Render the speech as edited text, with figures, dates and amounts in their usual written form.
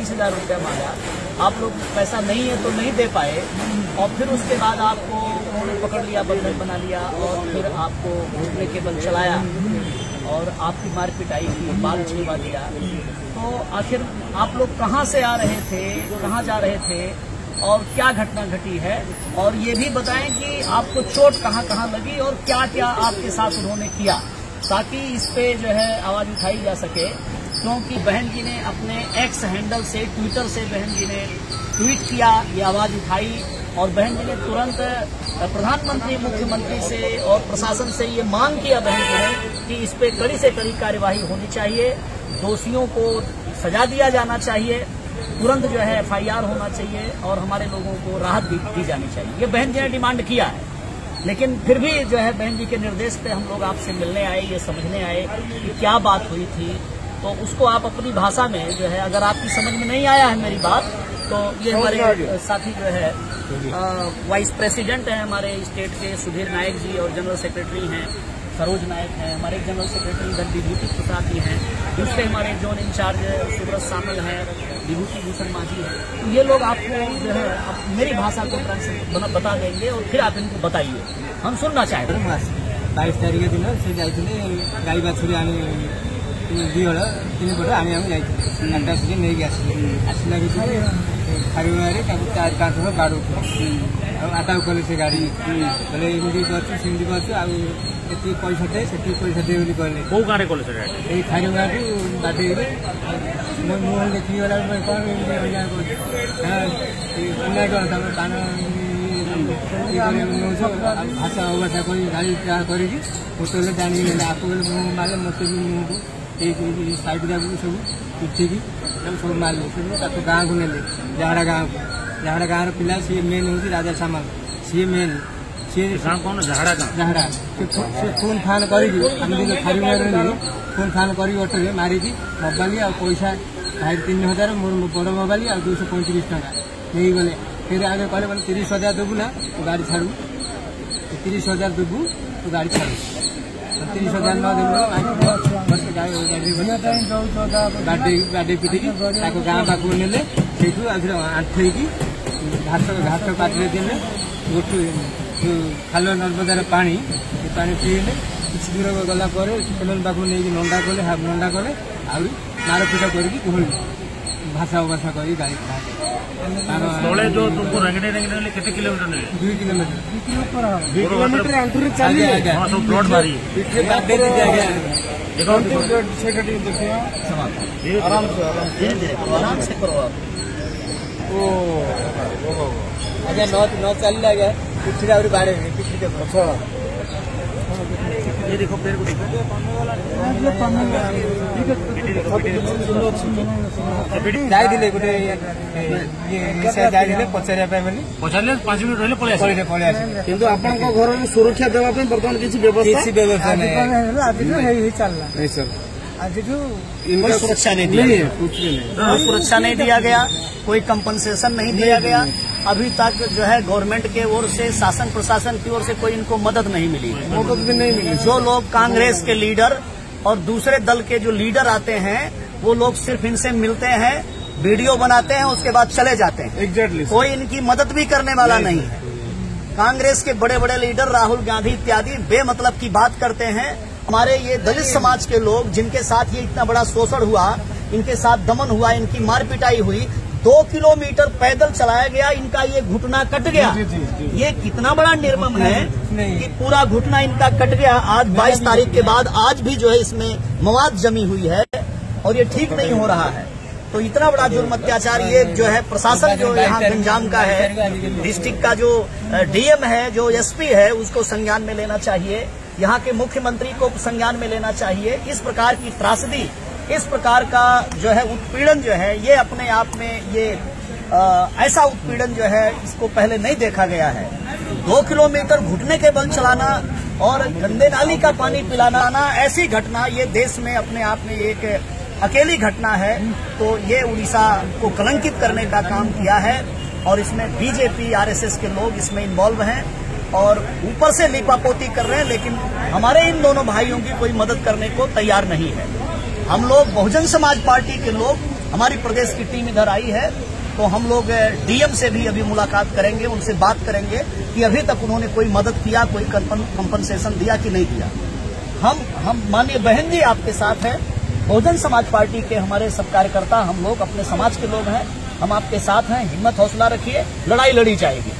30,000 रुपया मांगा, आप लोग पैसा नहीं है तो नहीं दे पाए, और फिर उसके बाद आपको उन्होंने पकड़ लिया, बंधक बना लिया, और फिर आपको घूमने के बल चलाया और आपकी मार पिटाई की, बाल छिलवा दिया। तो आखिर आप लोग कहाँ से आ रहे थे, कहाँ जा रहे थे, और क्या घटना घटी है, और ये भी बताएं कि आपको चोट कहाँ कहाँ लगी और क्या क्या आपके साथ उन्होंने किया, ताकि इस पे जो है आवाज उठाई जा सके। क्योंकि बहन जी ने अपने एक्स हैंडल से, ट्विटर से बहन जी ने ट्वीट किया, ये आवाज उठाई, और बहन जी ने तुरंत प्रधानमंत्री, मुख्यमंत्री से और प्रशासन से ये मांग किया बहन जी ने कि इस पे कड़ी से कड़ी कार्यवाही होनी चाहिए, दोषियों को सजा दिया जाना चाहिए, तुरंत जो है FIR होना चाहिए और हमारे लोगों को राहत दी जानी चाहिए। ये बहन जी ने डिमांड किया है। लेकिन फिर भी जो है बहन जी के निर्देश पे हम लोग आपसे मिलने आए, ये समझने आए कि क्या बात हुई थी, तो उसको आप अपनी भाषा में जो है, अगर आपकी समझ में नहीं आया है मेरी बात, तो ये हमारे साथी जो है वाइस प्रेसिडेंट हैं हमारे स्टेट के सुधीर नायक जी, और जनरल सेक्रेटरी हैं सरोज नायक हैं, हमारे जनरल सेक्रेटरी इधर विभूति प्रसाद जी हैं, दूसरे हमारे जोन इंचार्ज सुब्रत सामल हैं, विभूति भूषण माझी हैं। तो ये लोग आपको जो है मेरी भाषा को बता देंगे और फिर आप इनको बताइए, हम सुनना चाहते हैं। 22 तारीख दिन से जाइए गाई बाछुरी आने दुईहल 3 पट आने जाता से नहीं आसला भर खारिबारे 4-5 थर बाड़ू आटा कले से गाड़ी बोले एमती करमती कर पैसा दे से पैसा दे कहले कौ गाँव कले से खारिबा बाटे मुझे देखी गला कौन पान भाषा अभाषा कर गाड़ी कर होटल जानी आपको मारे मत भी साइड जाक सब उठिकी सब मारे सब गाँव को नेले जहाड़ा गाँव पिला सी मेन हूँ राजा सामाल सी मेन सी कौन जहाड़ा जहाड़ा फोन फान कर फोन फान कर ऑटो मारिकी मोबाइल आ पैसा 3,500 मोर बड़ मोबाइल आ 235 टका नहीं गले। फिर आगे कहले बोले 30,000 देबू ना तो गाड़ी छाड़ू, 30,000 देबू तो गाड़ी छाड़ू, 30,000 न देबू गाड़ी पिटिकी गाँव पाक नेले से आंठेकी घास काटे देने गोटे खाल नर्मदार पानी पीले किसी दूर गला पाक नहीं नंदा कले हाफ नंदा कले आहरी मारपिटा कर भाषा भाषा कर गाड़ी तले जो तुमको रंगने केते किलोमीटर ने 2 किलोमीटर 2 किलोमीटर अंतुर चलिए सब प्लॉट मारी आराम से करो आप। अच्छा न चल गया पिछड़ा बाड़े पिछड़ी ये देखो पेड़ को जाइले गोटे जाइले पचारे 5 मिनट रही पलि किंतु आपन घर सुरक्षा देवा बर्तमान किसी व्यवस्था नहीं सर कोई सुरक्षा नहीं दिया, कोई सुरक्षा नहीं दिया गया, कोई कंपनसेशन नहीं दिया गया। अभी तक जो है गवर्नमेंट के ओर से, शासन प्रशासन की ओर से कोई इनको मदद नहीं मिली, मदद भी नहीं मिली। जो लोग कांग्रेस के लीडर और दूसरे दल के जो लीडर आते हैं वो लोग सिर्फ इनसे मिलते हैं, वीडियो बनाते हैं, उसके बाद चले जाते हैं। एग्जैक्टली कोई इनकी मदद भी करने वाला नहीं है। कांग्रेस के बड़े बड़े लीडर राहुल गांधी इत्यादि बेमतलब की बात करते हैं। हमारे ये दलित समाज के लोग जिनके साथ ये इतना बड़ा शोषण हुआ, इनके साथ दमन हुआ, इनकी मार पिटाई हुई, 2 किलोमीटर पैदल चलाया गया, इनका ये घुटना कट गया। ये कितना बड़ा निर्मम है कि पूरा घुटना इनका कट गया। आज 22 तारीख के बाद आज भी जो है इसमें मवाद जमी हुई है और ये ठीक नहीं हो रहा है। तो इतना बड़ा जुर्म अत्याचार ये जो है प्रशासन जो यहाँ गंजाम का है, डिस्ट्रिक्ट का जो DM है, जो SP है, उसको संज्ञान में लेना चाहिए। यहाँ के मुख्यमंत्री को संज्ञान में लेना चाहिए। इस प्रकार की त्रासदी, इस प्रकार का जो है उत्पीड़न जो है, ये अपने आप में ये ऐसा उत्पीड़न जो है इसको पहले नहीं देखा गया है। 2 किलोमीटर घुटने के बल चलाना और गंदे नाली का पानी पिलाना, ऐसी घटना ये देश में अपने आप में एक अकेली घटना है। तो ये उड़ीसा को कलंकित करने का काम किया है और इसमें BJP RSS के लोग इसमें इन्वॉल्व हैं और ऊपर से लीपापोती कर रहे हैं, लेकिन हमारे इन दोनों भाइयों की कोई मदद करने को तैयार नहीं है। हम लोग बहुजन समाज पार्टी के लोग हमारी प्रदेश की टीम इधर आई है, तो हम लोग डीएम से भी अभी मुलाकात करेंगे, उनसे बात करेंगे कि अभी तक उन्होंने कोई मदद किया, कोई कंपनसेशन दिया कि नहीं दिया। हम माननीय बहन जी आपके साथ है, बहुजन समाज पार्टी के हमारे सब कार्यकर्ता, हम लोग अपने समाज के लोग हैं, हम आपके साथ हैं। हिम्मत हौसला रखिए, लड़ाई लड़ी जाएगी।